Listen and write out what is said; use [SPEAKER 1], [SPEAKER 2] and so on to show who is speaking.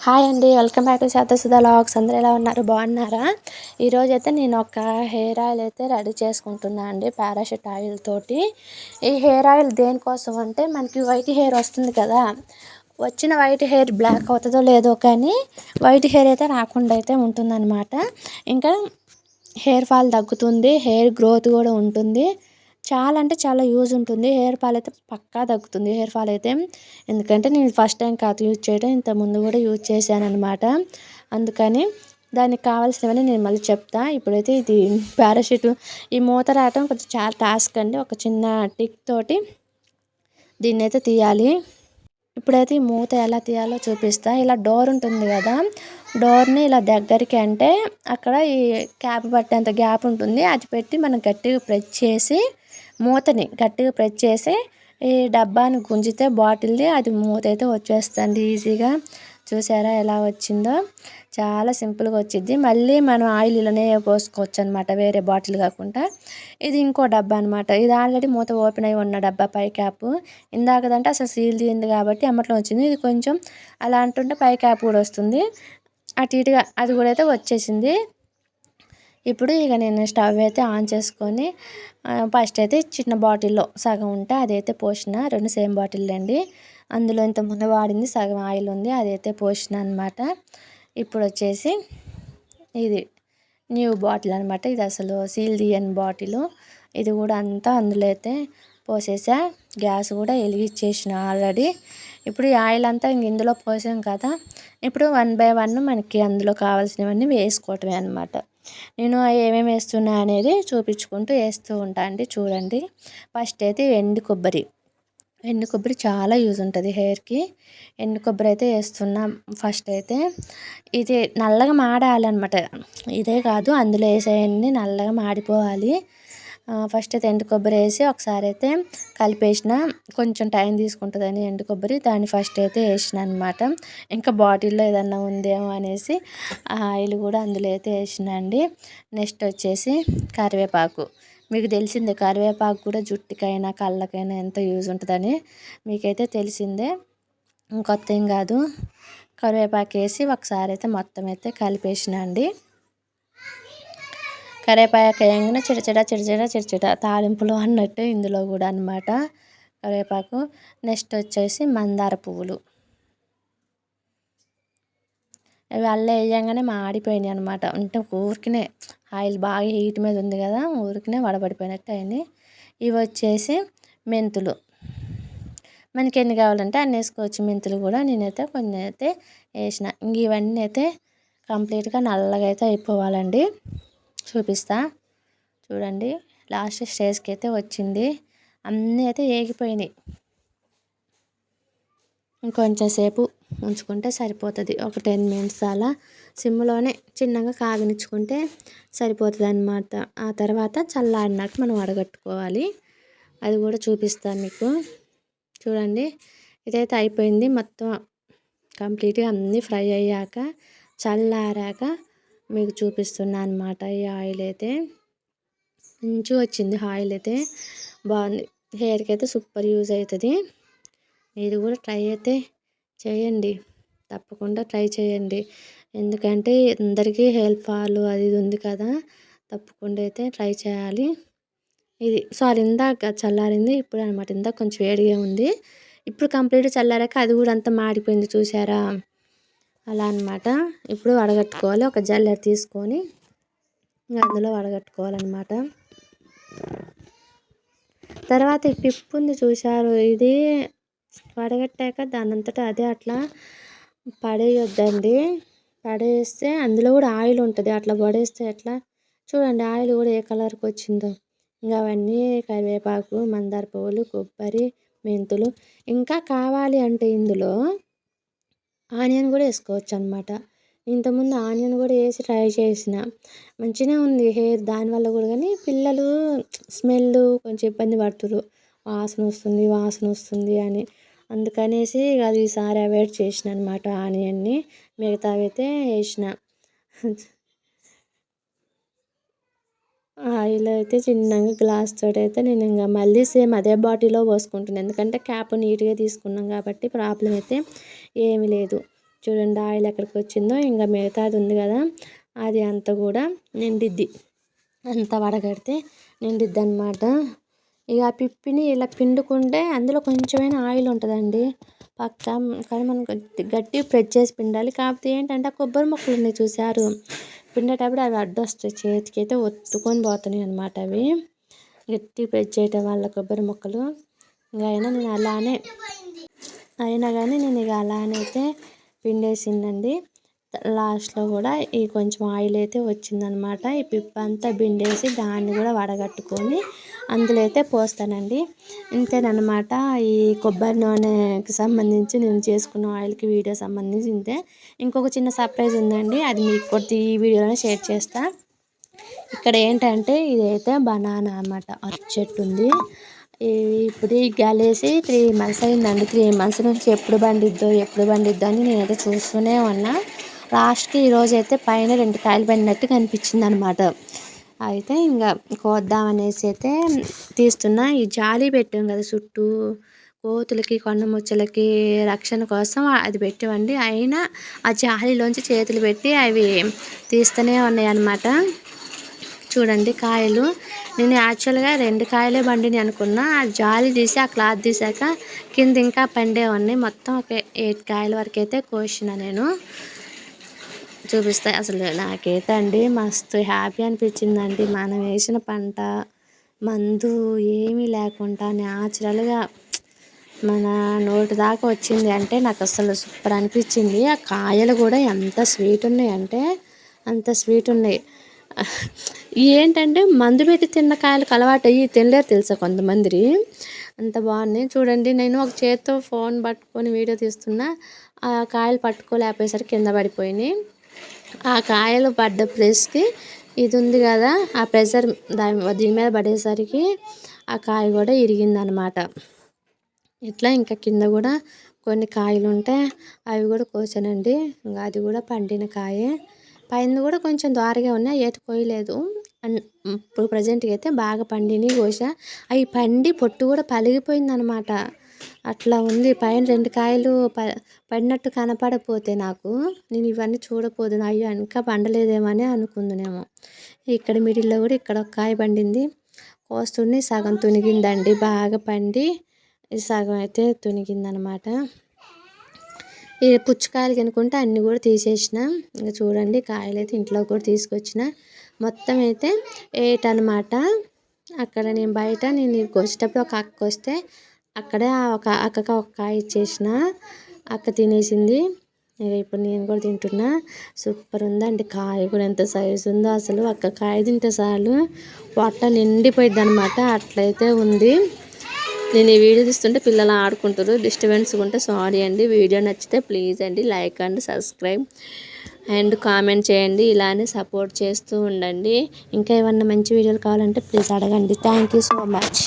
[SPEAKER 1] Hi అండి, welcome back to శాతసుధా vlogs. అందరూ ఎలా ఉన్నారు? బాగున్నారా? ఈరోజైతే నేను ఒక హెయిర్ ఆయిల్ అయితే రెడీ చేసుకుంటున్నాను అండి, పారాషూట్ ఆయిల్ తోటి. ఈ హెయిర్ ఆయిల్ దేనికోసం అంటే, మనకి వైట్ హెయిర్ వస్తుంది కదా, వచ్చిన వైట్ హెయిర్ బ్లాక్ అవుతుందో లేదో కానీ వైట్ హెయిర్ అయితే రాకుండా అయితే ఉంటుందన్నమాట. ఇంకా హెయిర్ ఫాల్ తగ్గుతుంది, హెయిర్ గ్రోత్ కూడా ఉంటుంది. చాలా అంటే చాలా యూజ్ ఉంటుంది. హెయిర్ ఫాల్ అయితే పక్కా తగ్గుతుంది, హెయిర్ ఫాల్ అయితే. ఎందుకంటే నేను ఫస్ట్ టైం కాదు యూజ్ చేయడం, ఇంత ముందు కూడా యూజ్ చేశాను అనమాట. అందుకని దానికి కావాల్సినవన్నీ నేను మళ్ళీ చెప్తా. ఇప్పుడైతే ఇది పారాషూట్, ఈ మూత రావటం కొంచెం చాలా టాస్క్ అండి. ఒక చిన్న టిక్ తోటి దీన్ని అయితే తీయాలి. ఇప్పుడైతే ఈ మూత ఎలా తీయాలో చూపిస్తా. ఇలా డోర్ ఉంటుంది కదా, డోర్ని ఇలా దగ్గరికి అంటే అక్కడ ఈ క్యాప్ పట్టేంత గ్యాప్ ఉంటుంది, అది పెట్టి మనం గట్టిగా ప్రెస్ చేసి మూతని గట్టిగా ప్రెస్ చేసి ఈ డబ్బాని గుంజితే బాటిల్ది అది మూత అయితే వచ్చేస్తుంది ఈజీగా. చూసారా ఎలా వచ్చిందో? చాలా సింపుల్గా వచ్చింది. మళ్ళీ మనం ఆయిల్ ఇలానే పోసుకోవచ్చు అనమాట, వేరే బాటిల్ కాకుండా. ఇది ఇంకో డబ్బా అనమాట. ఇది ఆల్రెడీ మూత ఓపెన్ అయి ఉన్న డబ్బా, పై క్యాప్. ఇందాకదంటే అసలు సీల్ తీయింది కాబట్టి అమ్మట్లో వచ్చింది. ఇది కొంచెం అలా అంటుంటే పై క్యాప్ కూడా వస్తుంది, అటు ఇటుగా అది కూడా అయితే వచ్చేసింది. ఇప్పుడు ఇక నేను స్టవ్ అయితే ఆన్ చేసుకొని ఫస్ట్ అయితే చిన్న బాటిల్లో సగం ఉంటే అదైతే పోసిన, రెండు సేమ్ బాటిల్ అండి. అందులో ఇంతకుముందు వాడింది సగం ఆయిల్ ఉంది, అదైతే పోసిన అనమాట. ఇప్పుడు వచ్చేసి ఇది న్యూ బాటిల్ అనమాట, ఇది అసలు సీల్ తీయని బాటిల్. ఇది కూడా అంతా అందులో అయితే పోసేసా. గ్యాస్ కూడా వెలిగించేసిన ఆల్రెడీ. ఇప్పుడు ఈ ఆయిల్ అంతా ఇందులో పోసాం కదా, ఇప్పుడు 1 బై 1 మనకి అందులో కావాల్సినవన్నీ వేసుకోవటమే అనమాట. నేను ఏమేమి వేస్తున్నా అనేది చూపించుకుంటూ వేస్తూ ఉంటా అండి. చూడండి, ఫస్ట్ అయితే ఎండు కొబ్బరి. ఎండు కొబ్బరి చాలా యూజ్ ఉంటుంది హెయిర్కి. ఎండు కొబ్బరి అయితే వేస్తున్నా ఫస్ట్ అయితే. ఇది నల్లగా మాడాలన్నమాట, ఇదే కాదు అందులో వేసేవన్నీ నల్లగా మాడిపోవాలి. ఫస్ట్ అయితే ఎండు కొబ్బరి వేసి ఒకసారి అయితే కలిపేసిన. కొంచెం టైం తీసుకుంటుందని ఎండు కొబ్బరి, దాన్ని ఫస్ట్ అయితే వేసిన అనమాట. ఇంకా బాటిల్లో ఏదన్నా ఉందేమో అనేసి ఆ ఆయిల్ కూడా అందులో అయితే వేసిన అండి. నెక్స్ట్ వచ్చేసి కరివేపాకు. మీకు తెలిసిందే, కరివేపాకు కూడా జుట్టుకైనా కళ్ళకైనా ఎంత యూజ్ ఉంటుందని మీకైతే తెలిసిందే, కొత్త ఏం కాదు. కరివేపాకు వేసి ఒకసారి అయితే మొత్తం అయితే కలిపేసిన అండి. కరివేపాకు వేయంగానే చిడచిడ తాలింపులు అన్నట్టు ఇందులో కూడా అనమాట కరివేపాకు. నెక్స్ట్ వచ్చేసి మందార పువ్వులు. ఇవి అల్ల వేయంగానే మాడిపోయినాయి అనమాట. అంటే ఊరికనే ఆయిల్ బాగా హీట్ మీద ఉంది కదా, ఊరికనే వడబడిపోయినట్టు అయింది. ఇవి వచ్చేసి మెంతులు. మనకి ఎన్ని కావాలంటే అన్ని వేసుకోవచ్చు. మెంతులు కూడా నేనైతే కొన్ని అయితే వేసిన. ఇంక ఇవన్నీ అయితే కంప్లీట్గా నల్లగా అయితే అయిపోవాలండి. చూపిస్తా చూడండి, లాస్ట్ స్టేజ్కి అయితే వచ్చింది. అన్నీ అయితే ఏగిపోయినాయి. ఇంకొంచెం సేపు ఉంచుకుంటే సరిపోతుంది, ఒక 10 మినిట్స్ అలా సిమ్లోనే చిన్నగా కాగనిచ్చుకుంటే సరిపోతుంది అనమాట. ఆ తర్వాత చల్లారినాక మనం వడగట్టుకోవాలి, అది కూడా చూపిస్తాను మీకు. చూడండి, ఇదైతే అయిపోయింది మొత్తం కంప్లీట్గా అన్నీ ఫ్రై అయ్యాక చల్లారాక మీకు చూపిస్తున్నా అనమాట. ఈ ఆయిల్ అయితే మంచిగా వచ్చింది, ఆయిల్ అయితే బాగుంది. హెయిర్కి అయితే సూపర్ యూజ్ అవుతుంది. మీరు కూడా ట్రై అయితే చేయండి, తప్పకుండా ట్రై చేయండి. ఎందుకంటే అందరికీ హెయిర్ ఫాల్ అది ఇది ఉంది కదా, తప్పకుండా అయితే ట్రై చేయాలి. ఇది సారీ ఇందాక చల్లారింది ఇప్పుడు అనమాట, ఇందాక కొంచెం వేడిగా ఉంది. ఇప్పుడు కంప్లీట్గా చల్లారాక అది కూడా అంతా మాడిపోయింది, చూసారా? అలా అనమాట. ఇప్పుడు వడగట్టుకోవాలి, ఒక జల్లెడ తీసుకొని అందులో వడగట్టుకోవాలన్నమాట. తర్వాత ఈ పిప్పు ఉంది చూసారు, ఇది వడగట్టాక దాని అంతటా అదే అట్లా పడేయొద్దండి. పడేస్తే అందులో కూడా ఆయిల్ ఉంటుంది, అట్లా పడేస్తే ఎట్లా? చూడండి ఆయిల్ కూడా ఏ కలర్కి వచ్చిందో. ఇంకా అవన్నీ కరివేపాకు, మందార పువ్వులు, కొబ్బరి, మెంతులు. ఇంకా కావాలి అంటే ఇందులో ఆనియన్ కూడా వేసుకోవచ్చు అనమాట. ఇంతకుముందు ఆనియన్ కూడా వేసి ట్రై చేసిన, మంచిగానే ఉంది హెయిర్ దానివల్ల కూడా. కానీ పిల్లలు స్మెల్ కొంచెం ఇబ్బంది పడుతుర్రు, వాసన వస్తుంది అని. అందుకనేసి అది ఈసారి అవాయిడ్ చేసిన అనమాట ఆనియన్ని. మిగతావి అయితే వేసిన. ఆయిల్ అయితే చిన్నగా గ్లాస్ తోటి అయితే నేను ఇంకా మళ్ళీ సేమ్ అదే బాటిల్లో పోసుకుంటున్నాను, ఎందుకంటే క్యాప్ నీట్గా తీసుకున్నాం కాబట్టి ప్రాబ్లం అయితే ఏమీ లేదు. చూడండి ఆయిల్ ఎక్కడికి వచ్చిందో. ఇంకా మిగతాది ఉంది కదా, అది అంతా కూడా నిండిద్ది, అంతా వడగడితే నిండిద్ది అనమాట. ఇక ఆ పిప్పిని ఇలా పిండుకుంటే అందులో కొంచెమైనా ఆయిల్ ఉంటుందండి పక్క. కానీ మనం గట్టి ప్రెస్ చేసి పిండాలి. కాకపోతే ఏంటంటే ఆ కొబ్బరి ముక్కలు ఉన్నాయి చూసారు, పిండేటప్పుడు అవి అడ్డొస్తాయి చేతికి, అయితే ఒత్తుకొని పోతున్నాయి అనమాట అవి. గట్టి ప్రెస్ చేయటం వల్ల కొబ్బరి ముక్కలు. ఇంకా అయినా కానీ నేను ఇక అలానే అయితే పిండేసిందండి. లాస్ట్లో కూడా ఈ కొంచెం ఆయిల్ అయితే వచ్చిందనమాట. ఈ పిప్ప అంతా పిండేసి దాన్ని కూడా వడగట్టుకొని అందులో అయితే పోస్తానండి. ఇంతేనమాట ఈ కొబ్బరి నూనెకి సంబంధించి నేను చేసుకున్న ఆయిల్కి వీడియో సంబంధించి ఇంతే. ఇంకొక చిన్న సర్ప్రైజ్ ఉందండి, అది మీకు కొద్ది ఈ వీడియోలోనే షేర్ చేస్తా. ఇక్కడ ఏంటంటే ఇదైతే బనానా అన్నమాట, చెట్టు ఉంది. ఇప్పుడు ఈ గలేసి 3 months అయిందండి. 3 months నుంచి ఎప్పుడు పండిద్దో అని నేనైతే చూస్తూనే ఉన్నా. లాస్ట్కి ఈరోజు అయితే పైన 2 కాయలు పండినట్టు కనిపించింది అనమాట. అయితే ఇంకా కోద్దామనేసి అయితే తీస్తున్నా. ఈ జాలి పెట్టాం కదా చుట్టూ, కోతులకి కొండ ముచ్చలకి రక్షణ కోసం అది పెట్టామండి. అయినా ఆ జాలిలోంచి చేతులు పెట్టి అవి తీస్తూనే ఉన్నాయి అన్నమాట. చూడండి కాయలు, నేను యాక్చువల్గా 2 కాయలే పండిని అనుకున్నా. ఆ జాలి తీసి ఆ క్లాత్ తీసాక కింద ఇంకా పండే ఉన్నాయి. మొత్తం ఒక 8 కాయల వరకు అయితే కోసిన నేను. చూపిస్తాయి. అసలు నాకైతే అండి మస్తు హ్యాపీ అనిపించిందండి. మనం వేసిన పంట మందు ఏమీ లేకుండా న్యాచురల్గా మన నోటి దాకా వచ్చింది అంటే నాకు అసలు సూపర్ అనిపించింది. ఆ కాయలు కూడా ఎంత స్వీట్ ఉన్నాయి అంటే అంత స్వీట్ ఉన్నాయి. ఏంటంటే మందు పెట్టి తిన్న కాయలకు అలవాటు అయ్యి తినలేరు తెలుసా కొంతమంది. అంత బాగున్నాయి. చూడండి నేను ఒక చేత్తో ఫోన్ పట్టుకొని వీడియో తీస్తున్నా, ఆ కాయలు పట్టుకోలేకపోయేసరికి కింద పడిపోయినాయి. ఆ కాయలు పడ్డ ప్లేస్కి ఇది ఉంది కదా, ఆ ప్రెషర్ దీని మీద పడేసరికి ఆ కాయ కూడా ఇరిగిందనమాట. ఇట్లా ఇంకా కింద కూడా కొన్ని కాయలు ఉంటే అవి కూడా కోసానండి. ఇంకా అది కూడా పండిన కాయే. పైన కూడా కొంచెం దోరగా ఉన్నాయి, ఏటి కోయలేదు. ఇప్పుడు ప్రజెంట్గా అయితే బాగా పండిని కోసా. అవి పండి పొట్టు కూడా పలిగిపోయిందనమాట. అట్లా ఉంది. పైన 2 కాయలు పడినట్టు కనపడకపోతే నాకు, నేను ఇవన్నీ చూడకపోదు అయ్యో ఇంకా పండలేదేమో అని అనుకుందునేమో. ఇక్కడ మిడిల్లో కూడా ఇక్కడ ఒక కాయ పండింది. కోస్తుండి సగం తునిగిందండి, బాగా పండి సగం అయితే తునిగిందనమాట. ఈ పుచ్చకాయలు కనుకుంటే అన్నీ కూడా తీసేసిన. ఇంకా చూడండి కాయలు అయితే ఇంట్లో కూడా తీసుకొచ్చిన. మొత్తం అయితే 8 అనమాట. అక్కడ నేను బయట వచ్చేటప్పుడు ఒక అక్క వస్తే అక్కడే ఒక అక్కకి ఒక కాయ ఇచ్చేసిన. అక్క తినేసింది. ఇప్పుడు నేను కూడా తింటున్నా. సూపర్ ఉందండి కాయ కూడా, ఎంత సైజు ఉందో అసలు. ఒక్క కాయ తింటే చాలు పొట్ట నిండిపోయింది అనమాట, అట్లయితే ఉంది. నేను ఈ వీడియో తీస్తుంటే పిల్లలు ఆడుకుంటారు, డిస్టర్బెన్స్గా ఉంటే సారీ అండి. వీడియో నచ్చితే ప్లీజ్ అండి like and subscribe and comment చేయండి. ఇలానే సపోర్ట్ చేస్తూ ఉండండి. ఇంకా ఏమన్నా మంచి వీడియోలు కావాలంటే ప్లీజ్ అడగండి. Thank you so much.